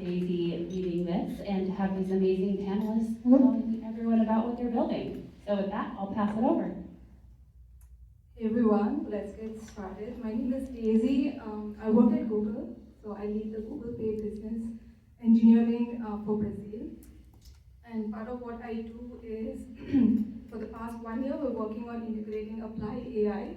Daisy leading this and to have these amazing panelists telling everyone about what they're building. So with that, I'll pass it over. Hey everyone, let's get started. My name is Daisy. I work at Google, so I lead the Google Pay business engineering for Brazil. And part of what I do is, for the past 1 year, we're working on integrating applied AI.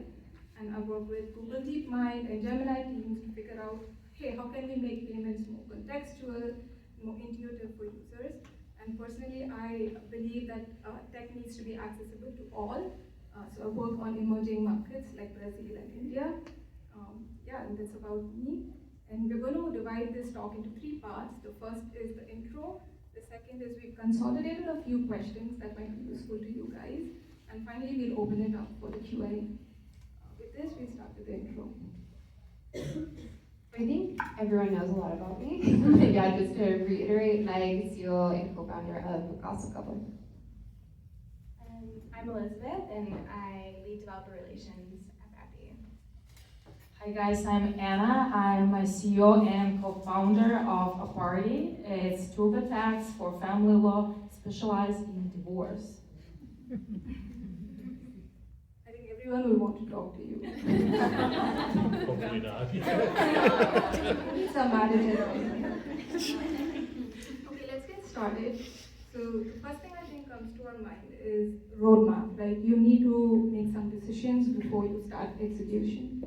And I work with Google DeepMind and Gemini teams to figure out, hey, how can we make payments more contextual, more intuitive for users? And personally, I believe that tech needs to be accessible to all. So I work on emerging markets like Brazil and India. Yeah, and that's about me. And we're going to divide this talk into 3 parts. The first is the intro. The second is we've consolidated a few questions that might be useful to you guys. And finally, we'll open it up for the Q&A. With this, we start with the intro. I think everyone knows a lot about me. Yeah, just to reiterate, Meg, CEO and co-founder of Gossip Goblin. I'm Elizabeth, and I lead developer relations at Vapi. Hi guys, I'm Anna. I'm a CEO and co-founder of a party. It's TurboTax for family law, specialized in divorce. I think everyone will want to talk to you. Hopefully not. Some managers. Okay, let's get started. So the first thing I think comes to our mind is roadmap, right? You need to make some decisions before you start execution.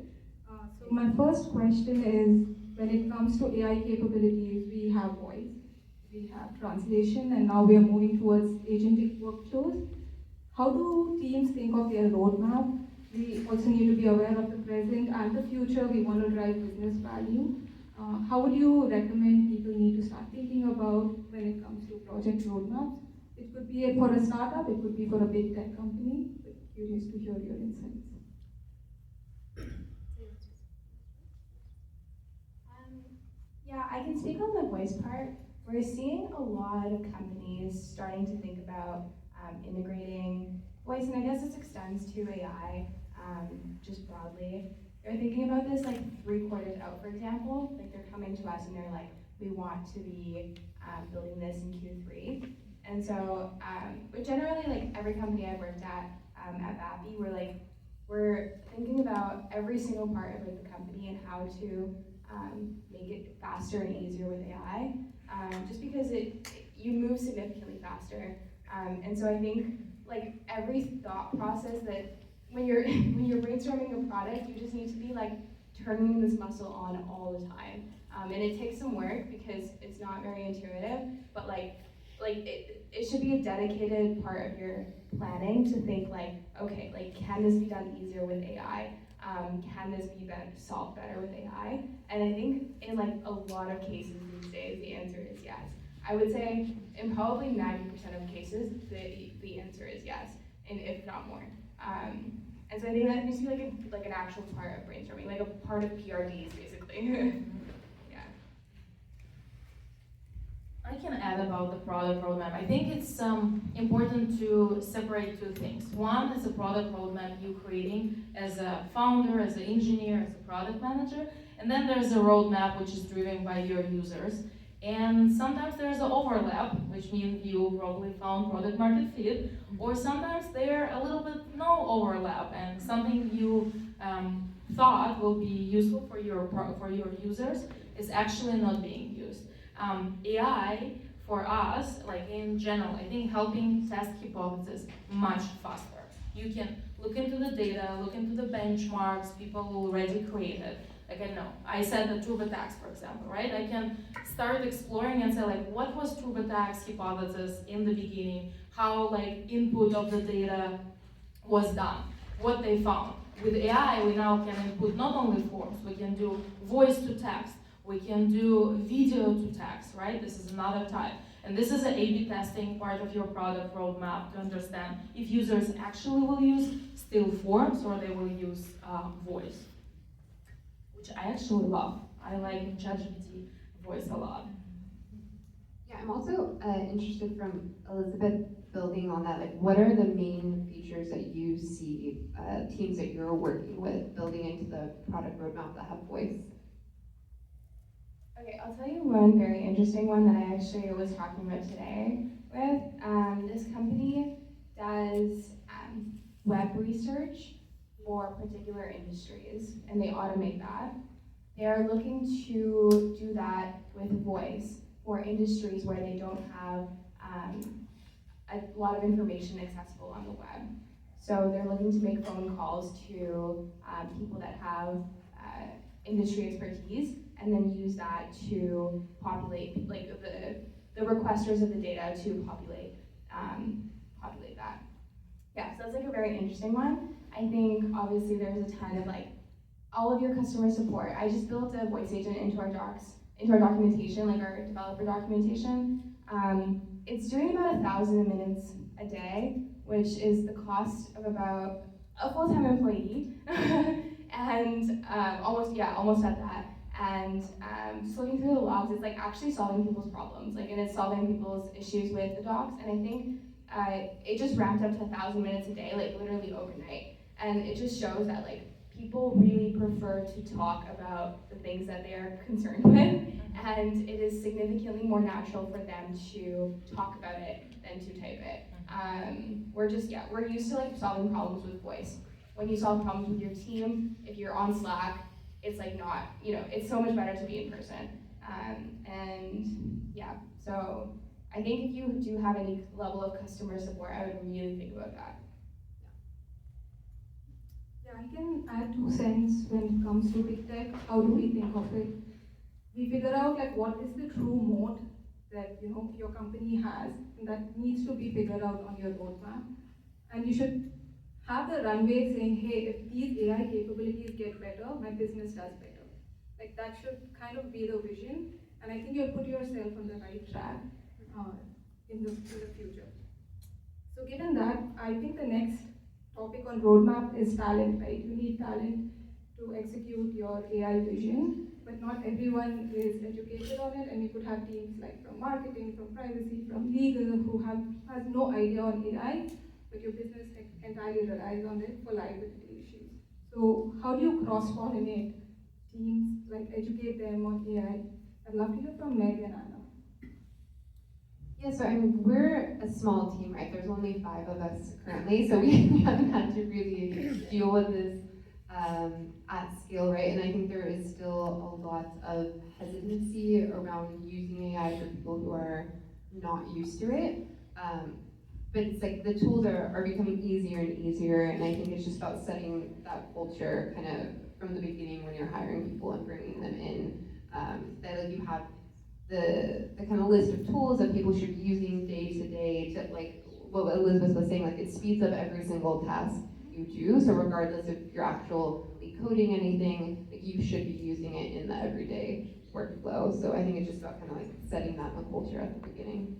So my first question is, when it comes to AI capabilities, we have voice, we have translation, and now we are moving towards agentic workflows. How do teams think of their roadmap? We also need to be aware of the present and the future. We want to drive business value. How would you recommend people need to start thinking about when it comes to project roadmaps? It could be for a startup, it could be for a big tech company. But curious to hear your insights. Yeah, I can speak on the voice part. We're seeing a lot of companies starting to think about integrating voice, and I guess this extends to AI just broadly. They're thinking about this like 3 quarters out, for example. Like they're coming to us and they're like, we want to be building this in Q3. And so, but generally, like every company I've worked at Vapi, we're thinking about every single part of like the company and how to make it faster and easier with AI. Just because you move significantly faster. And so I think like every thought process that when you're brainstorming a product, you just need to be like turning this muscle on all the time. And it takes some work because it's not very intuitive, but it should be a dedicated part of your planning to think like, okay, like can this be done easier with AI? Can this be solved better with AI? And I think in like a lot of cases these days, the answer is yes. I would say in probably 90% of cases, the answer is yes, and if not more. And so I think that needs to be like an actual part of brainstorming, like a part of PRDs, basically. Yeah. I can add about the product roadmap. I think it's important to separate 2 things. One is a product roadmap you're creating as a founder, as an engineer, as a product manager, and then there's a roadmap which is driven by your users. And sometimes there's an overlap, which means you probably found product market fit, or sometimes there a little bit no overlap, and something you thought will be useful for your users is actually not being used. AI for us, like in general, I think helping test hypotheses much faster. You can look into the data, look into the benchmarks people already created. Like I know, I said the TurboTax, for example, right? I can start exploring and say like, what was TurboTax hypothesis in the beginning? How like input of the data was done? What they found? With AI, we now can input not only forms, we can do voice to text, we can do video to text, right? This is another type. And this is an A/B testing part of your product roadmap to understand if users actually will use still forms or they will use voice, which I actually love. I like ChatGPT voice a lot. Yeah, I'm also interested from Elizabeth building on that, like what are the main features that you see teams that you're working with building into the product roadmap that have voice? Okay, I'll tell you one very interesting one that I actually was talking about today with. This company does web research for particular industries, and they automate that. They are looking to do that with voice for industries where they don't have a lot of information accessible on the web. So they're looking to make phone calls to people that have industry expertise, and then use that to populate, like the requesters of the data to populate that. Yeah, so that's like a very interesting one. I think obviously there's a ton of like all of your customer support. I just built a voice agent into our docs, into our documentation, like our developer documentation. It's doing about 1,000 minutes a day, which is the cost of about a full-time employee, and almost at that. And just looking through the logs, it's like actually solving people's problems, like, and it's solving people's issues with the docs. And I think it just ramped up to 1,000 minutes a day, like literally overnight. And it just shows that like people really prefer to talk about the things that they are concerned with, and it is significantly more natural for them to talk about it than to type it. We're used to like solving problems with voice. When you solve problems with your team, if you're on Slack, it's like not, it's so much better to be in person. So I think if you do have any level of customer support, I would really think about that. Yeah, I can add 2 cents when it comes to big tech. How do we think of it? We figure out like what is the true moat that your company has, and that needs to be figured out on your roadmap. And you should have the runway saying, hey, if these AI capabilities get better, my business does better. Like that should kind of be the vision, and I think you'll put yourself on the right track in the future. So given that, I think the next topic on roadmap is talent, right? You need talent to execute your AI vision, but not everyone is educated on it, and you could have teams like from marketing, from privacy, from legal, who has no idea on AI, but your business entirely relies on it for liability issues. So how do you cross-pollinate teams, like educate them on AI? I'd love to hear from Meg and Anna. Yeah, so I mean, we're a small team, right? There's only 5 of us currently, so we haven't had to really deal with this at scale, right? And I think there is still a lot of hesitancy around using AI for people who are not used to it. But it's like the tools are becoming easier and easier, and I think it's just about setting that culture kind of from the beginning when you're hiring people and bringing them in, that like you have the kind of list of tools that people should be using day to day to, like what Elizabeth was saying, like it speeds up every single task you do. So regardless if you're actually coding anything, like you should be using it in the everyday workflow. So I think it's just about kind of like setting that in the culture at the beginning.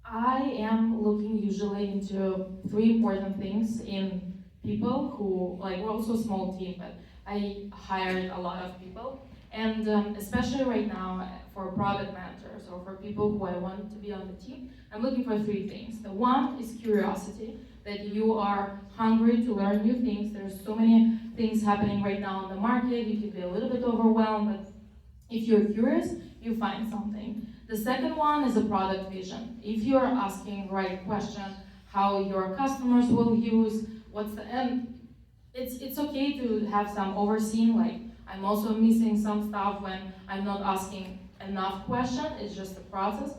I am looking usually into 3 important things in people who, like, we're also a small team, but I hired a lot of people. And especially right now for product managers or for people who I want to be on the team, I'm looking for 3 things. The one is curiosity, that you are hungry to learn new things. There's so many things happening right now on the market. You can be a little bit overwhelmed, but if you're curious, you find something. The second one is a product vision. If you're asking the right question, how your customers will use, what's the end, it's okay to have some overseeing, like I'm also missing some stuff when I'm not asking enough questions, it's just a process.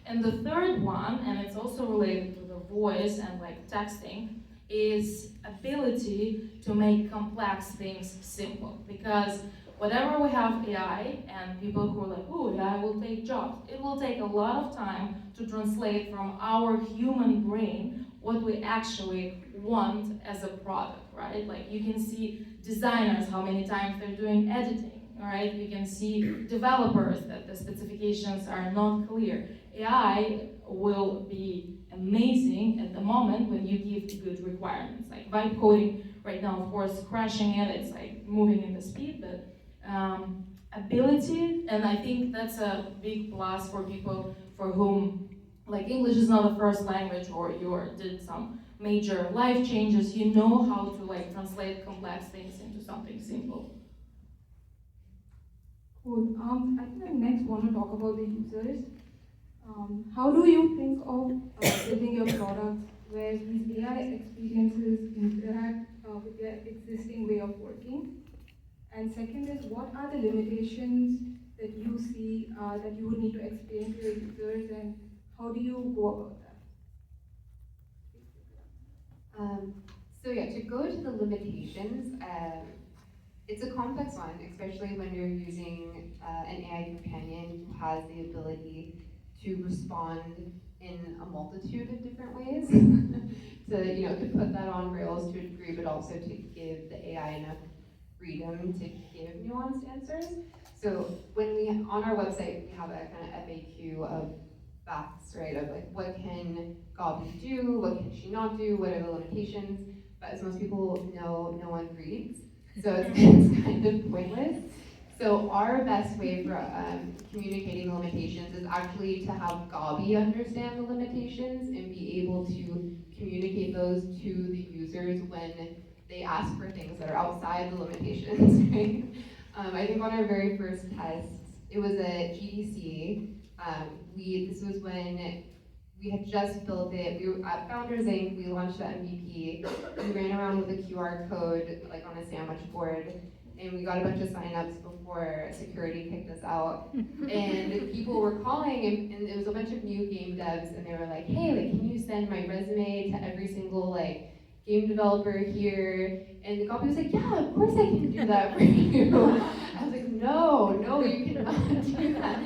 And the third one, and it's also related to the voice and like texting, is ability to make complex things simple. Because whatever we have AI and people who are like, oh, AI will take jobs, it will take a lot of time to translate from our human brain what we actually want as a product, right? Like you can see designers, how many times they're doing editing, right? You can see developers that the specifications are not clear. AI will be amazing at the moment when you give good requirements. Like vibe coding right now, of course, crashing it, it's like moving in the speed, but ability, and I think that's a big plus for people for whom like English is not a first language, or you did some major life changes, you know how to like translate complex things into something simple. Cool. I think I next want to talk about the users. How do you think of building your products where these AI experiences interact with their existing way of working? And second is, what are the limitations that you see that you would need to explain to your users, and how do you go about that? So yeah, to go to the limitations, it's a complex one, especially when you're using an AI companion who has the ability to respond in a multitude of different ways. To put that on rails to a degree, but also to give the AI enough freedom to give nuanced answers. So when we, on our website, we have a kind of FAQ of facts, right? Of like, what can Gabi do? What can she not do? What are the limitations? But as most people know, no one reads. So it's kind of pointless. So our best way for communicating the limitations is actually to have Gabi understand the limitations and be able to communicate those to the users when they ask for things that are outside the limitations, right? I think on our very first test, it was a GDC. This was when we had just built it. We were at Founders Inc. We launched the MVP. We ran around with a QR code like on a sandwich board, and we got a bunch of signups before security kicked us out. And people were calling, and it was a bunch of new game devs, and they were like, "Hey, like, can you send my resume to every single like game developer here?" And the copy was like, "Yeah, of course I can do that for you." I was like, "No, you cannot do that."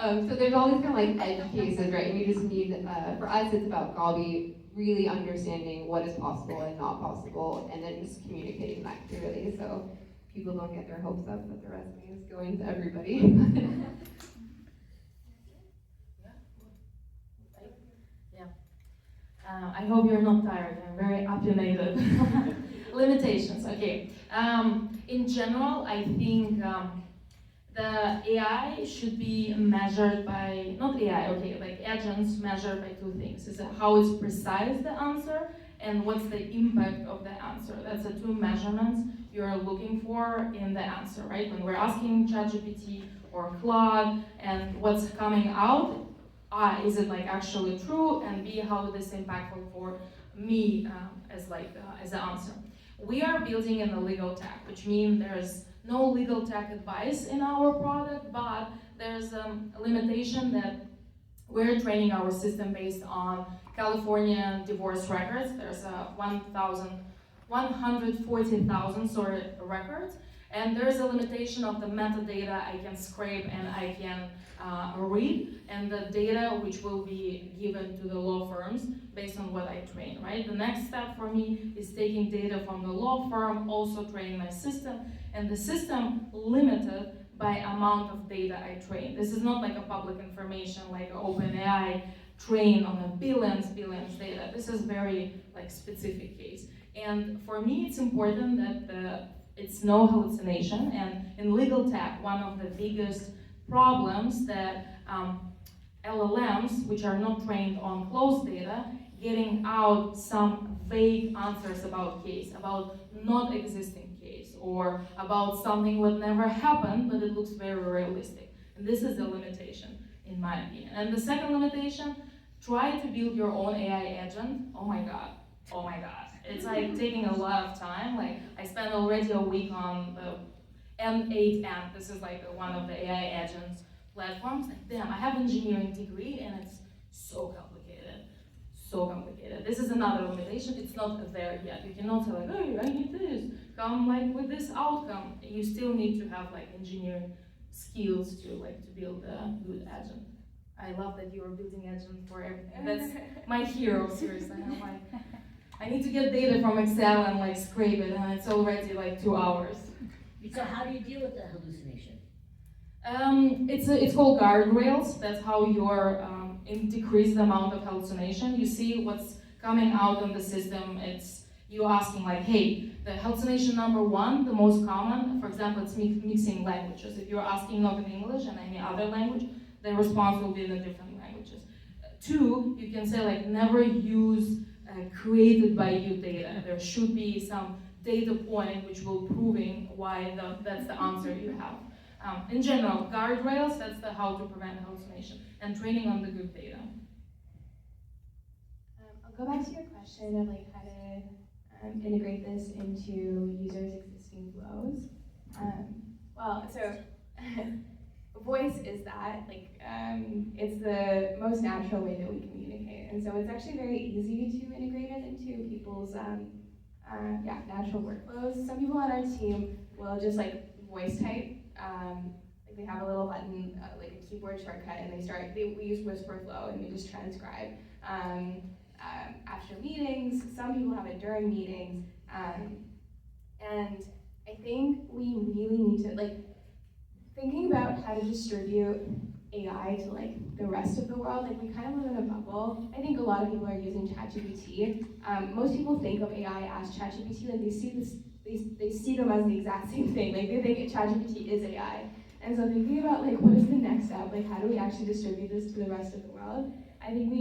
So there's all these kind of like edge cases, right? And you just need, for us, it's about Gabi really understanding what is possible and not possible, and then just communicating that clearly so people don't get their hopes up that the resume is going to everybody. I hope you're not tired. I'm very opinionated. Limitations. Okay. In general, I think the AI should be measured by, not AI, okay, like agents measured by two things. Is how it's precise the answer and what's the impact of the answer. That's the two measurements you're looking for in the answer, right? When we're asking ChatGPT or Claude and what's coming out, is it like actually true, and B, how is this impactful for me as the answer. We are building in the legal tech, which means there's no legal tech advice in our product, but there's a limitation that we're training our system based on California divorce records. There's 140,000 records, and there's a limitation of the metadata I can scrape and I can read, and the data which will be given to the law firms based on what I train, right? The next step for me is taking data from the law firm, also training my system, and the system limited by amount of data I train. This is not like a public information like OpenAI train on a billions data. This is very like specific case. And for me, it's important that it's no hallucination. And in legal tech, one of the biggest problems that LLMs, which are not trained on closed data, getting out some vague answers about case, about not existing case, or about something that never happened, but it looks very realistic. And this is a limitation, in my opinion. And the second limitation, try to build your own AI agent. Oh my god. It's like taking a lot of time. Like, I spent already a week on the M8M. This is like one of the AI agents platforms. Like, damn, I have engineering degree and it's so complicated. This is another limitation. It's not there yet. You cannot say like, hey, I need this. Come like with this outcome. You still need to have like engineering skills to build a good agent. I love that you are building agent for everything. That's my hero, seriously. I'm like, I need to get data from Excel and like scrape it, and it's already like 2 hours. So how do you deal with the hallucination? It's called guardrails. That's how you're decrease the amount of hallucination. You see what's coming out in the system. It's you asking like, hey, the hallucination number one, the most common, for example, it's mixing languages. If you're asking not in English and any other language, the response will be in the different languages. Two, you can say like, never use created by you data. There should be some data point which will proving why that's the answer you have. in general, guardrails, that's the how to prevent hallucination, and training on the good data. I'll go back to your question of like how to integrate this into users' existing flows. Well, so voice is that, like, it's the most natural way that we communicate. And so it's actually very easy to integrate it into people's natural workflows. Some people on our team will just like voice type. Like they have a little button, like a keyboard shortcut, and we use whisper flow and we just transcribe. After meetings, some people have it during meetings. And I think we really need to, like, thinking about how to distribute AI to like the rest of the world, like we kind of live in a bubble. I think a lot of people are using ChatGPT. Most people think of AI as ChatGPT, like they see them as the exact same thing. Like they think ChatGPT is AI. And so thinking about like what is the next step, like how do we actually distribute this to the rest of the world? I think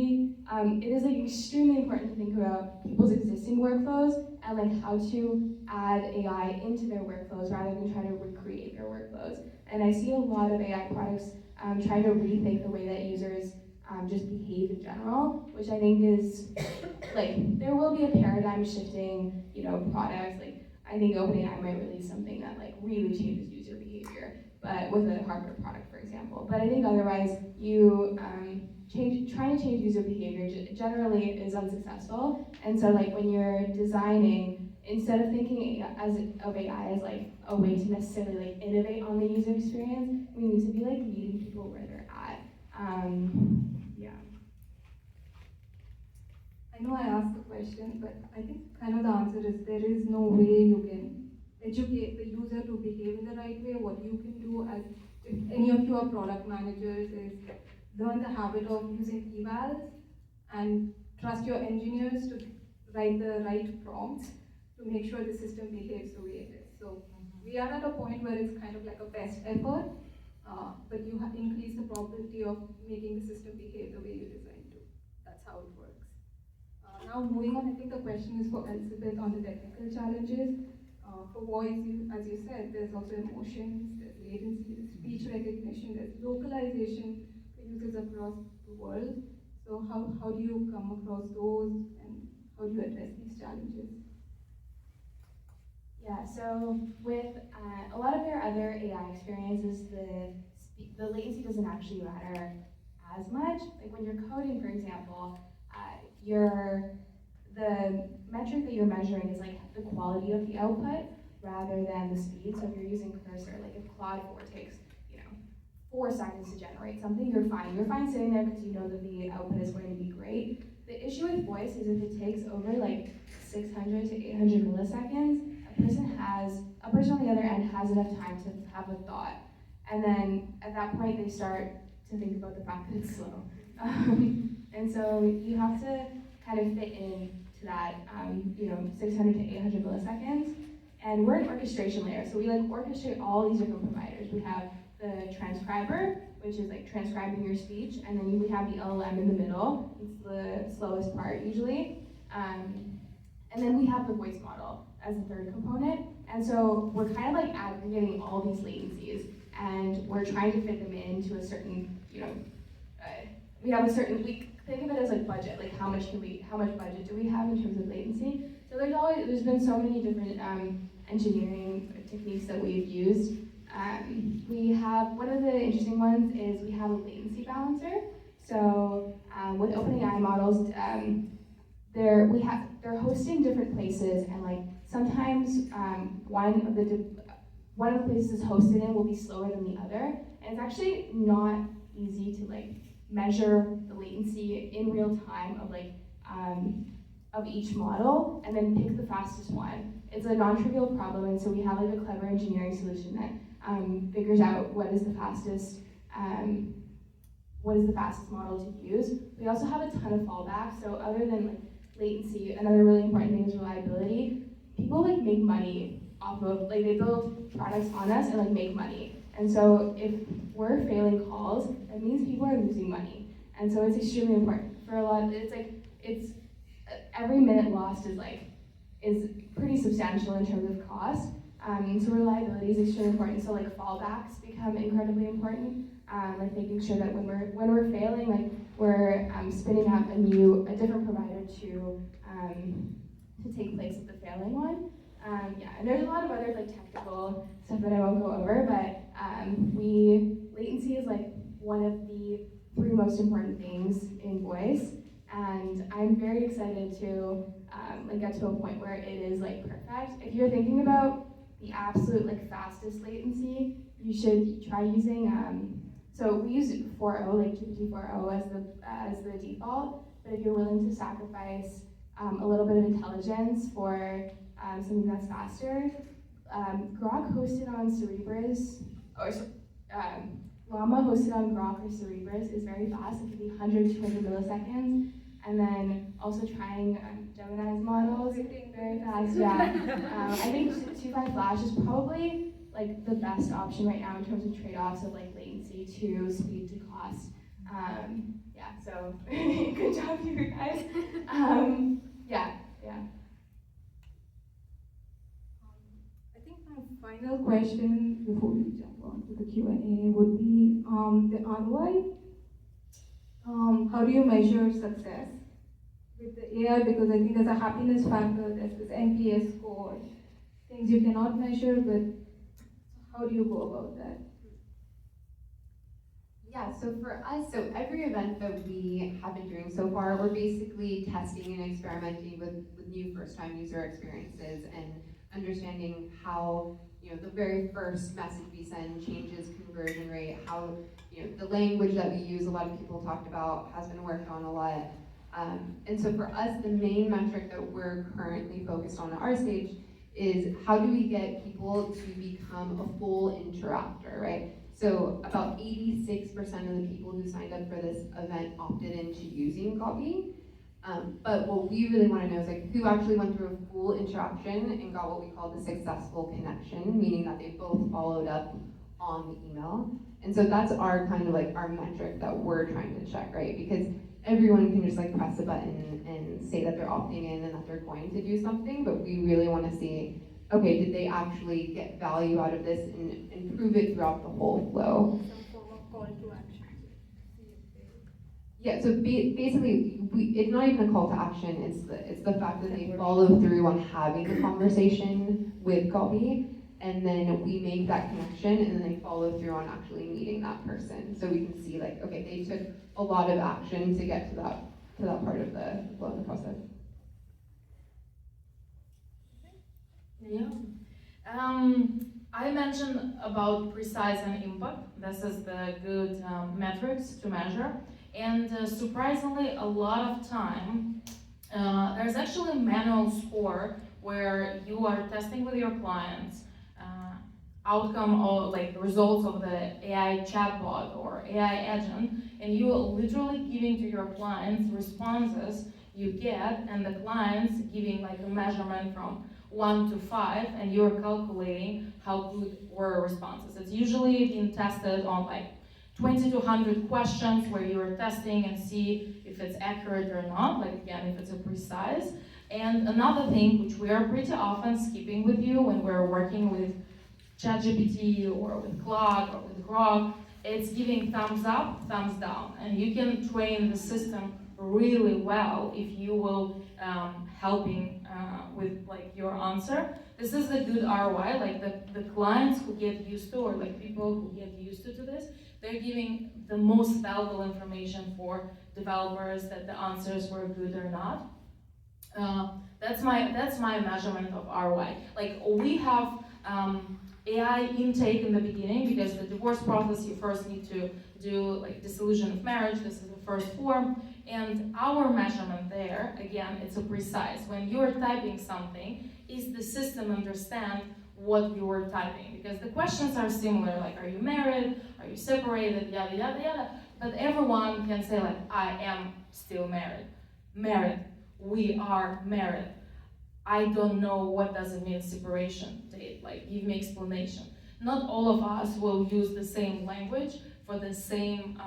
it is like extremely important to think about people's existing workflows and like how to add AI into their workflows rather than try to recreate their workflows. And I see a lot of AI products trying to rethink the way that users just behave in general, which I think is like there will be a paradigm shifting, products. Like I think OpenAI might release something that like really changes user behavior, but with a hardware product, for example. But I think otherwise, trying to change user behavior generally is unsuccessful. And so like when you're designing, instead of thinking of AI as like a way to necessarily like innovate on the user experience, we need to be like meeting people where they're at. Yeah. I know I asked the question, but I think kind of the answer is there is no way you can educate the user to behave in the right way. What you can do as if any of you are product managers is learn the habit of using evals and trust your engineers to write the right prompts to make sure the system behaves the way it is. So we are at a point where it's kind of like a best effort, but you have increased the probability of making the system behave the way you designed to. That's how it works. Now moving on, I think the question is for Elizabeth on the technical challenges. For voice, as you said, there's also emotions, there's latency, there's speech recognition, there's localization for users across the world. So how do you come across those and how do you address these challenges? Yeah, so with a lot of your other AI experiences, the latency doesn't actually matter as much. Like when you're coding, for example, the metric that you're measuring is like the quality of the output rather than the speed. So if you're using cursor, like if Claude 4 takes 4 seconds to generate something, you're fine. You're fine sitting there because you know that the output is going to be great. The issue with voice is if it takes over like 600 to 800 milliseconds, a person on the other end has enough time to have a thought. And then at that point, they start to think about the fact that it's slow. And so you have to kind of fit in to that, 600 to 800 milliseconds. And we're an orchestration layer, so we like orchestrate all these different providers. We have the transcriber, which is like transcribing your speech, and then we have the LLM in the middle. It's the slowest part usually. And then we have the voice model as the third component. And so we're kind of like aggregating all these latencies, and we're trying to fit them into a certain, we think of it as like budget, like how much budget do we have in terms of latency? So there's been so many different engineering techniques that we've used. We have, one of the interesting ones is we have a latency balancer. So with OpenAI models, they're hosting different places, and like sometimes one of the places it's hosted in will be slower than the other, and it's actually not easy to like measure the latency in real time of each model and then pick the fastest one. It's a non-trivial problem, and so we have like a clever engineering solution that figures out what is the fastest model to use. We also have a ton of fallbacks. So other than like latency, another really important thing is reliability. People like make money off of, like they build products on us and like make money. And so if we're failing calls, that means people are losing money. And so it's extremely important for a lot of, every minute lost is pretty substantial in terms of cost. So reliability is extremely important. So like fallbacks become incredibly important. Like making sure that when we're failing, like we're spinning up a different provider to take place of the failing one. Yeah, and there's a lot of other like technical stuff that I won't go over, but latency is like one of the three most important things in voice, and I'm very excited to like get to a point where it is like perfect. If you're thinking about the absolute like fastest latency, you should try using so we use 4.0 like GPT 4.0 as the default, but if you're willing to sacrifice a little bit of intelligence for something that's faster, Grok hosted on Cerebras, Llama hosted on Grok or Cerebras is very fast. It can be 100, 200 milliseconds. And then also trying Gemini's models, very fast, yeah. I think 2.5 Flash is probably like the best option right now in terms of trade-offs of like latency to speed to cost. Yeah, so good job you guys. Yeah. I think my final question before we jump on to the Q&A would be the ROI. How do you measure success with the AI? Because I think there's a happiness factor, there's this NPS score, things you cannot measure, but how do you go about that? Yeah, so for us, so every event that we have been doing so far, we're basically testing and experimenting with new first-time user experiences and understanding how, the very first message we send changes conversion rate, how, the language that we use, a lot of people talked about, has been worked on a lot. And so for us, the main metric that we're currently focused on at our stage is how do we get people to become a full interactor, right? So about 86% of the people who signed up for this event opted into using Vapi. But what we really want to know is like who actually went through a full interaction and got what we call the successful connection, meaning that they both followed up on the email. And so that's our kind of like our metric that we're trying to check, right? Because everyone can just like press a button and say that they're opting in and that they're going to do something, but we really want to see, okay, did they actually get value out of this and improve it throughout the whole flow? Some form of call to action. Yeah, so basically, it's not even a call to action, it's the fact that they follow through on having the conversation with Vapi, and then we make that connection, and then they follow through on actually meeting that person. So we can see like, okay, they took a lot of action to get to that part of the flow in the process. Yeah. I mentioned about precise and impact. This is the good metrics to measure. And surprisingly, a lot of time, there's actually a manual score where you are testing with your clients outcome or like the results of the AI chatbot or AI agent, and you are literally giving to your clients responses you get, and the clients giving like a measurement from 1 to 5, and you're calculating how good were responses. It's usually being tested on like 20 to 100 questions where you're testing and see if it's accurate or not, like again, if it's a precise. And another thing, which we are pretty often skipping with you when we're working with ChatGPT or with Claude or with Grok, it's giving thumbs up, thumbs down. And you can train the system really well if you will helping with like your answer. This is a good ROI, like the clients who get used to, or like people who get used to this, they're giving the most valuable information for developers that the answers were good or not. That's my measurement of ROI. Like we have AI intake in the beginning, because the divorce process you first need to do like dissolution of marriage. This is the first form, and our measurement there, again, it's a precise. When you're typing something, is the system understand what you were typing? Because the questions are similar, like are you married, are you separated, yada yada yada. But everyone can say like I am still married, we are married. I don't know what does it mean separation date, like give me explanation. Not all of us will use the same language for the same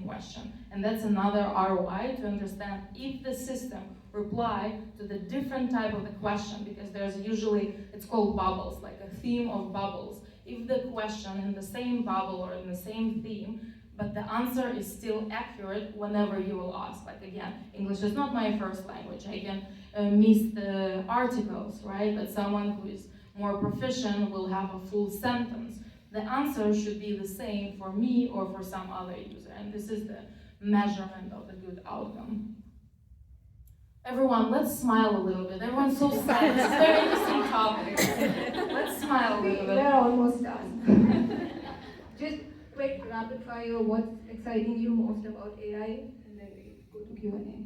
question. And that's another ROI to understand if the system reply to the different type of the question, because there's usually, it's called bubbles, like a theme of bubbles. If the question in the same bubble or in the same theme, but the answer is still accurate whenever you will ask. Like again, English is not my first language. I can miss the articles, right? But someone who is more proficient will have a full sentence. The answer should be the same for me or for some other user, and this is the measurement of the good outcome. Everyone, let's smile a little bit. Everyone's so sad. It's a very interesting topic. Let's smile a little bit. We're almost done. Just quick rapid fire, what's exciting you most about AI? And then we go to Q&A.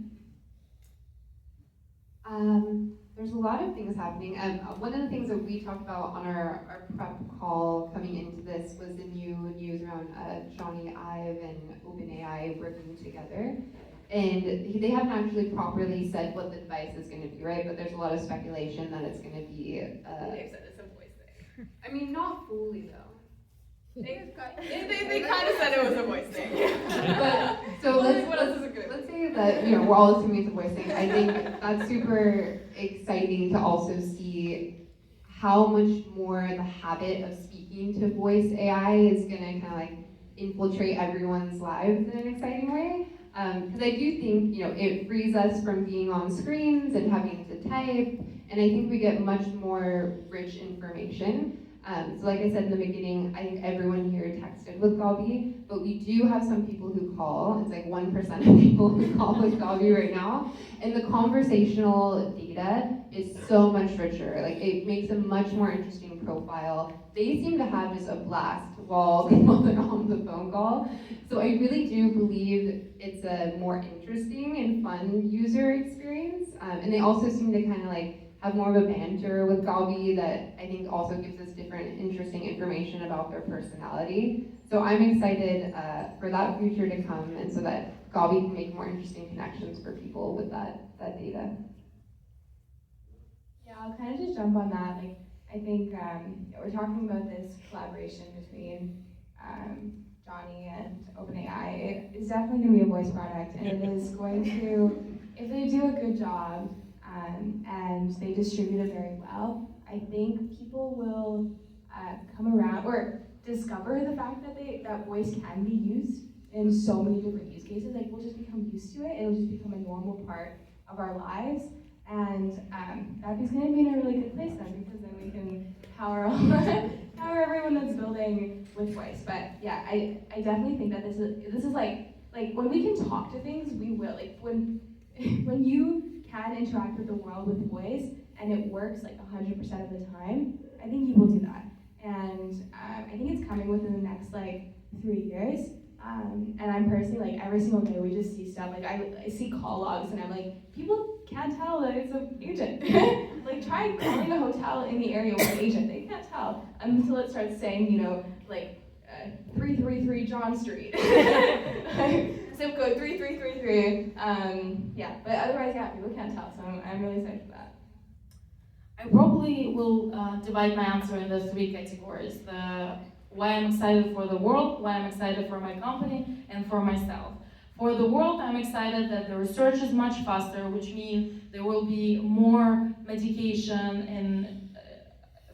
There's a lot of things happening. One of the things that we talked about on our prep call coming into this was the new news around Johnny Ive and OpenAI working together. And they haven't actually properly said what the device is going to be, right? But there's a lot of speculation that it's going to be. They've said it's a voice thing. I mean, not fully though. They kind of said it was a voice thing. But so What else is it good? let's say that we're all assuming it's a voice thing. I think that's super exciting to also see how much more the habit of speaking to voice AI is going to kind of like infiltrate everyone's lives in an exciting way. Because I do think it frees us from being on screens and having to type, and I think we get much more rich information. So like I said in the beginning, I think everyone here texted with Gabi, but we do have some people who call. It's like 1% of people who call with Gabi right now. And the conversational data is so much richer. Like it makes a much more interesting profile. They seem to have just a blast while they're on the phone call. So I really do believe it's a more interesting and fun user experience. And they also seem to kind of like have more of a banter with Gabi that I think also gives us different interesting information about their personality. So I'm excited for that future to come, and so that Gabi can make more interesting connections for people with that data. Yeah, I'll kind of just jump on that. Like, I think we're talking about this collaboration between Johnny and OpenAI. It is definitely going to be a voice product, and it is going to, if they do a good job and they distribute it very well, I think people will come around or discover the fact that that voice can be used in so many different use cases. Like, we'll just become used to it. It'll just become a normal part of our lives. And Vapi's going to be in a really good place then, because then we can power everyone that's building with voice. But yeah, I definitely think that this is like when we can talk to things, we will. Like when you can interact with the world with voice and it works like 100% of the time, I think you will do that. And I think it's coming within the next like 3 years. And I'm personally like every single day we just see stuff. Like I see call logs and I'm like, people can't tell that it's an agent. Like try calling a hotel in the area with an agent. They can't tell until it starts saying, like 333 John Street. Zip code 3333. Yeah, but otherwise, yeah, people can't tell. So I'm really excited for that. I probably will divide my answer into 3 categories. The why I'm excited for the world, why I'm excited for my company, and for myself. For the world, I'm excited that the research is much faster, which means there will be more medication and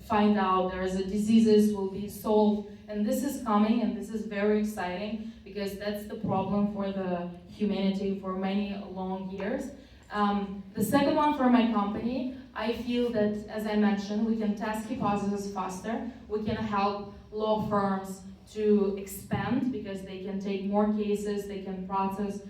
find out there's diseases will be solved, and this is coming, and this is very exciting because that's the problem for the humanity for many long years. The second one for my company, I feel that, as I mentioned, we can test hypotheses faster, we can help law firms to expand because they can take more cases, they can process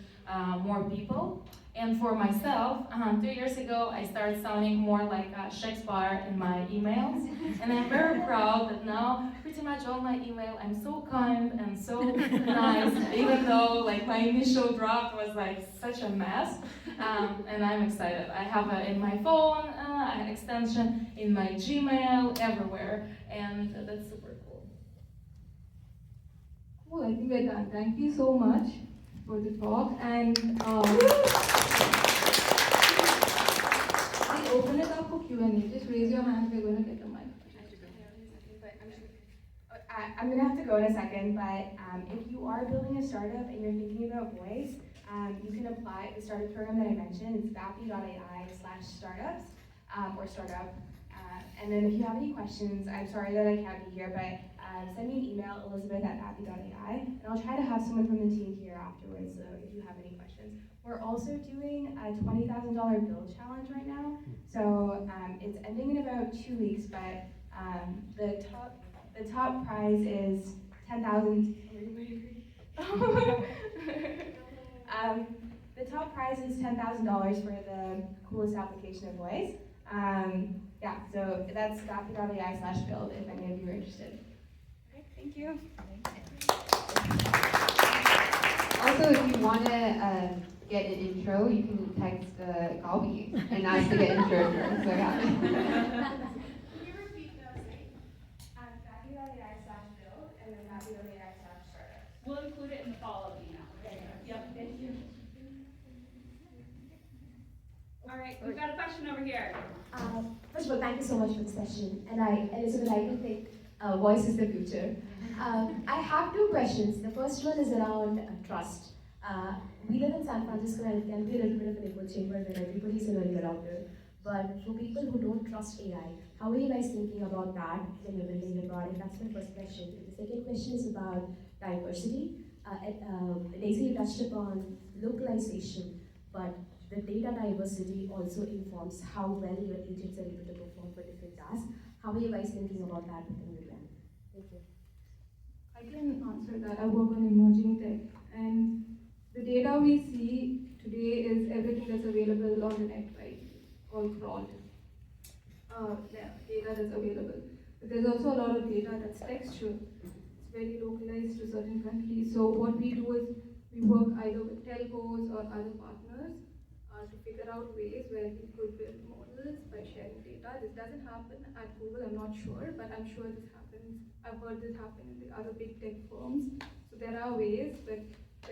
more people. And for myself, 2 years ago, I started sounding more like Shakespeare in my emails. And I'm very proud that now, pretty much all my email, I'm so kind and so nice, even though like my initial draft was like such a mess. And I'm excited. I have in my phone an extension, in my Gmail, everywhere. And that's super cool. Cool, I think we're done. Thank you so much for the talk. And I open it up for Q&A. Just raise your hand. We're going to get the mic. I'm gonna have to go in a second, but if you are building a startup and you're thinking about voice, you can apply the startup program that I mentioned. It's vapi.ai/startups or startup. And then if you have any questions, I'm sorry that I can't be here, but send me an email, elizabeth@vapi.ai, and I'll try to have someone from the team here afterwards if you have any questions. We're also doing a $20,000 build challenge right now. So it's ending in about 2 weeks, but the top prize is 10,000. The top prize is $10,000 for the coolest application of voice. Yeah, so that's vapi.ai/build if any of you are interested. Okay, thank you. Also, if you want to get an intro, you can text Gabi and ask to get intro first. So yeah. Can you repeat those things? Vapi.ai/build and then vapi.ai/startup. We'll include it in the follow-up email. Yep, thank you. All right, we've got a question over here. First of all, thank you so much for the session. And Elizabeth, I do think voice is the future. I have two questions. The first one is around trust. We live in San Francisco and it can be a little bit of an echo chamber where everybody's an early adopter. But for people who don't trust AI, how are you guys thinking about that when you're building your product? That's my first question. The second question is about diversity. Daisy, you touched upon localization, but the data diversity also informs how well your agents are able to perform for different tasks. How are you guys thinking about that within the brand? Thank you. I can answer that. I work on emerging tech, and the data we see today is everything that's available on the net, right? All crawled. Data that's available. But there's also a lot of data that's textual. It's very localized to certain countries. So what we do is we work either with telcos or other partners to figure out ways where we could build models by sharing data. This doesn't happen at Google, I'm not sure, but I'm sure this happens. I've heard this happen in the other big tech firms. So there are ways that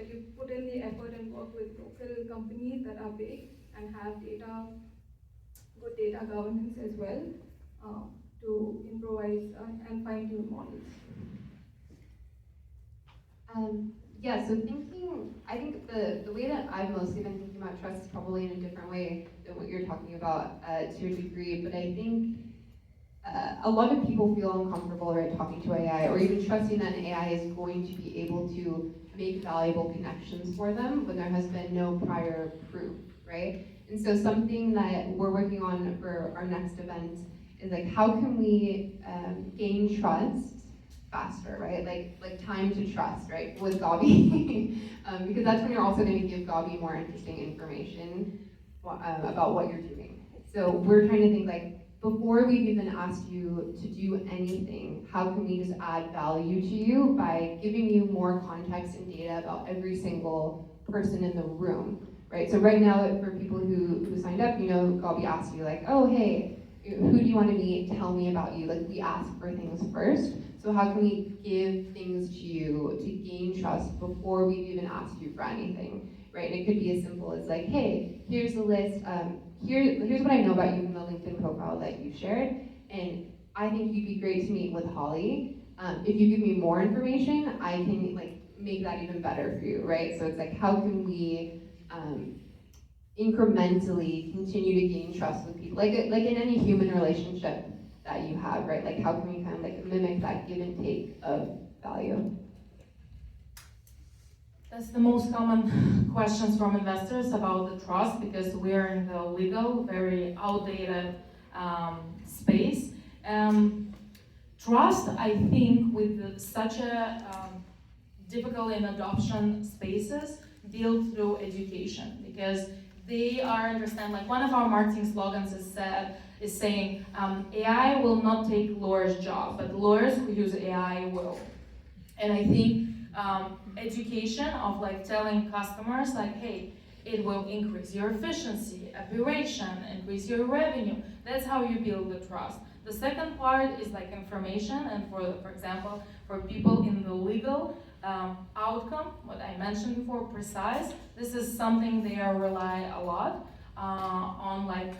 you put in the effort and work with local companies that are big and have data, good data governance as well, to improvise and fine-tune models. Yeah, so I think the way that I've mostly been thinking about trust is probably in a different way than what you're talking about to a degree, but I think a lot of people feel uncomfortable, right, talking to AI or even trusting that an AI is going to be able to make valuable connections for them when there has been no prior proof, right? And so something that we're working on for our next event is like, how can we gain trust faster, right? Like time to trust, right? With Gabi, because that's when you're also going to give Gabi more interesting information about what you're doing. So we're trying to think like, before we've even asked you to do anything, how can we just add value to you by giving you more context and data about every single person in the room, right? So right now, for people who signed up, you know, Gabi asked you like, oh, hey, who do you want to meet? Tell me about you. Like, we ask for things first. So how can we give things to you to gain trust before we've even asked you for anything, right? And it could be as simple as like, hey, here's the list. Here's what I know about you from the LinkedIn profile that you shared, and I think you'd be great to meet with Holly. If you give me more information, I can like make that even better for you, right? So it's like, how can we incrementally continue to gain trust with people, like in any human relationship that you have, right? Like, how can we kind of like mimic that give and take of value? That's the most common questions from investors about the trust, because we're in the legal, very outdated space. Trust, I think, with such a difficult in adoption spaces, built through education, because they are understand, like one of our marketing slogans is saying, AI will not take lawyers' job, but lawyers who use AI will. And I think education of like telling customers like, hey, it will increase your efficiency, operation, increase your revenue. That's how you build the trust. The second part is like information, and for example, for people in the legal outcome, what I mentioned before, precise, this is something they rely a lot on, like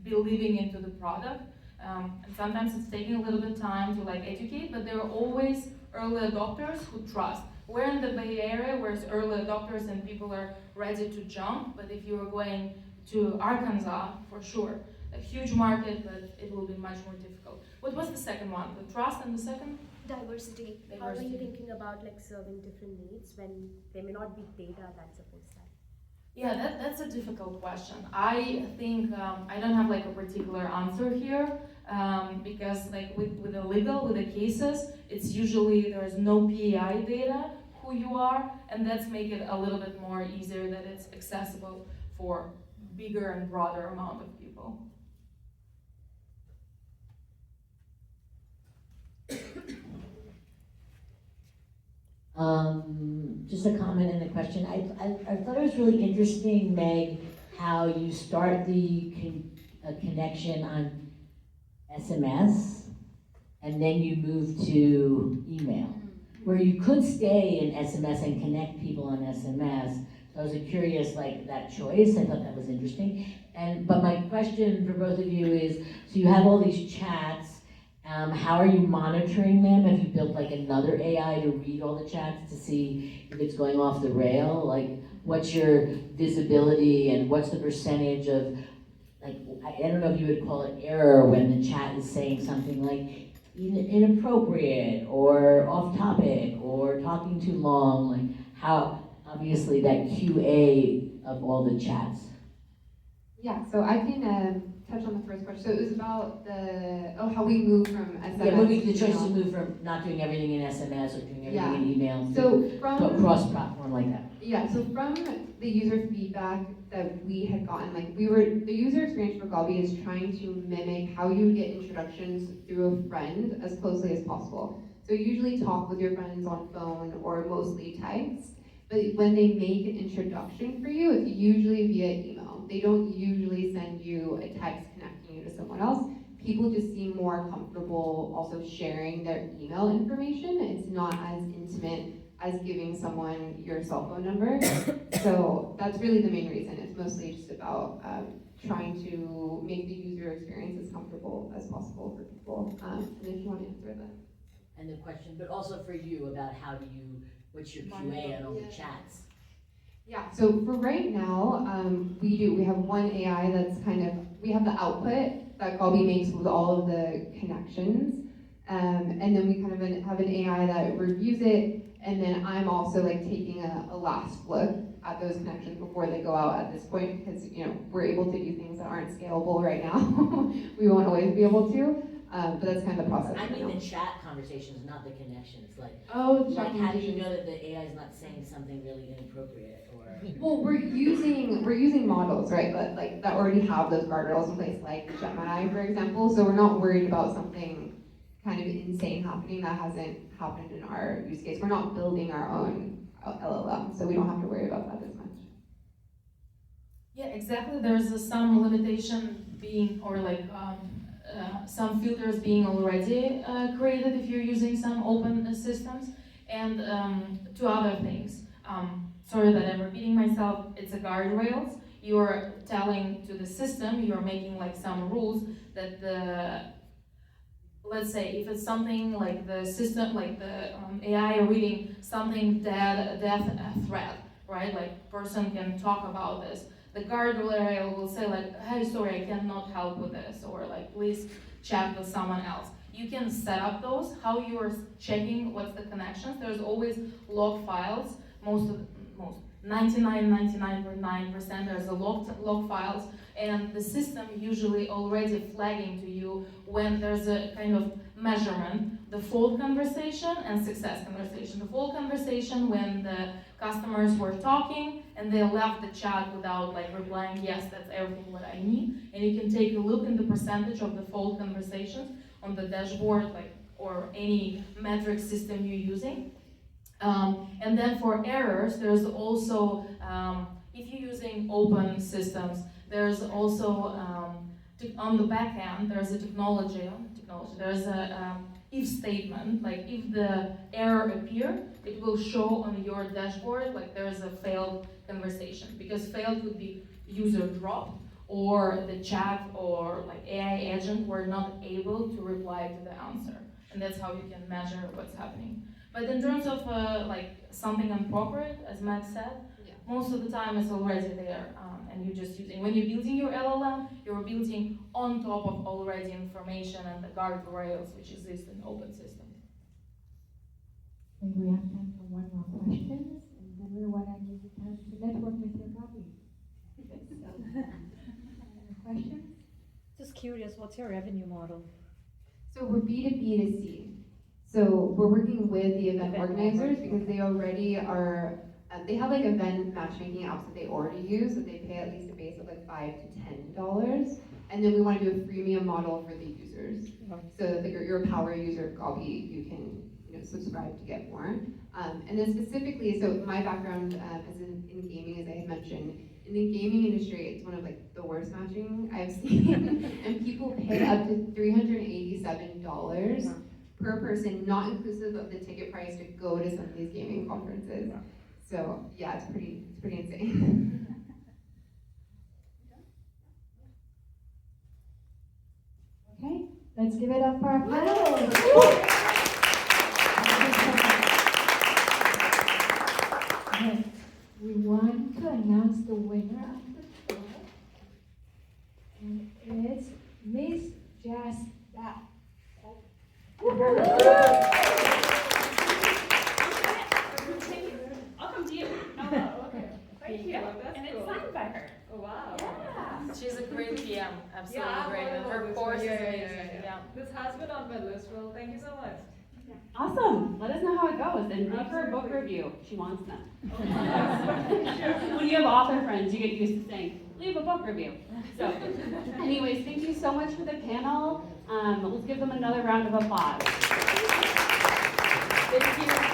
believing into the product. And sometimes it's taking a little bit of time to like educate, but there are always early adopters who trust. We're in the Bay Area where it's early adopters and people are ready to jump, but if you're going to Arkansas, for sure, a huge market, but it will be much more difficult. What was the second one? The trust and the second? Diversity. How are Diversity. you thinking about like serving different needs when there may not be data that supports that? Yeah, that's a difficult question. I think I don't have like a particular answer here because like with the legal, with the cases, it's usually there's no PAI data who you are, and that's make it a little bit more easier that it's accessible for bigger and broader amount of people. Just a comment and a question. I thought it was really interesting, Meg, how you start the connection on SMS and then you move to email, where you could stay in SMS and connect people on SMS. So I was curious, like that choice. I thought that was interesting. But my question for both of you is: so you have all these chats. How are you monitoring them? Have you built like another AI to read all the chats to see if it's going off the rail? Like, what's your visibility and what's the percentage of, like, I don't know if you would call it error when the chat is saying something like inappropriate or off topic or talking too long? Like, how, obviously, that QA of all the chats. Yeah, so I can touch on the first question. So it was about how we move from SMS Yeah, maybe the to choice to email. move from not doing everything in SMS or doing everything Yeah. in email So to from cross-platform like that. Yeah, so from the user feedback that we had gotten, the user experience for Gabi is trying to mimic how you would get introductions through a friend as closely as possible. So you usually talk with your friends on phone or mostly text, but when they make an introduction for you, it's usually via email. They don't usually send you a text connecting you to someone else. People just seem more comfortable also sharing their email information. It's not as intimate as giving someone your cell phone number. So that's really the main reason. It's mostly just about trying to make the user experience as comfortable as possible for people. And if you want to answer that. And the question, but also for you about what's your QA on all the chats? Yeah, so for right now, we have one AI that's we have the output that Gabi makes with all of the connections. And then we kind of have an AI that reviews it, and then I'm also like taking a last look at those connections before they go out at this point, because we're able to do things that aren't scalable right now. We won't always be able to, but that's kind of the process. I right mean now. the chat conversations, not the connections. Like, Oh, like chat how do you conversations. know that the AI is not saying something really inappropriate or? Well, we're using models, right? That already have those guardrails in place, like Gemini, for example. So we're not worried about something kind of insane happening that hasn't happened in our use case. We're not building our own LLM, so we don't have to worry about that as much. Yeah, exactly. There's some limitation being, or like some filters being already created if you're using some open systems, and two other things. Sorry that I'm repeating myself. It's a guardrails. You're telling to the system, you're making like some rules that let's say if it's something like the system, like the AI reading something death threat, right? Like person can talk about this. The guardrail will say like, hey, sorry, I cannot help with this, or like, please chat with someone else. You can set up those, how you are checking what's the connections. There's always log files, 99.9% there's a log files, and the system usually already flagging to you when there's a kind of measurement, the fault conversation and success conversation. The fault conversation when the customers were talking and they left the chat without like replying, yes, that's everything what I need. And you can take a look in the percentage of the fault conversations on the dashboard, like, or any metric system you're using. And then for errors, there's also, if you're using open systems, there's also, on the back end, there's a technology, there's a if statement, like if the error appear, it will show on your dashboard, like there's a failed conversation, because failed could be user dropped, or the chat or like AI agent were not able to reply to the answer. And that's how you can measure what's happening. But in terms of like something appropriate, as Max said, Yeah. most of the time it's already there, and you're just using. When you're building your LLM, you're building on top of already information and the guardrails which exist in open systems. Maybe we have time for one more question, and then we want to give you time to network with your Vapi. Questions? Just curious, what's your revenue model? So we're B2B2C. So we're working with the event organizers because they already are, they have like event matchmaking apps that they already use, so they pay at least a base of like $5 to $10. And then we want to do a freemium model for the users. So that you're a power user, Gabi, you can subscribe to get more. And then specifically, so my background is in gaming, as I had mentioned. In the gaming industry, it's one of like the worst matching I've seen. And people pay up to $387 per person, not inclusive of the ticket price to go to some of these gaming conferences. So yeah, it's pretty insane. Okay, let's give it up for our panelists. Okay, we want to announce the winner of the tour, and it's Miss Jazz Bell. I'll come to you. Oh, okay. Thank you. That's And cool. it's signed by her. Oh, wow. Yeah. She's a great PM, absolutely Yeah, great. And her course is amazing. Yeah. This has been on my list. Well, thank you so much. Awesome. Let us know how it goes and leave her a book review. She wants them. When you have author friends, you get used to saying, leave a book review. So, anyways, thank you so much for the panel. Let's give them another round of applause. Thank you.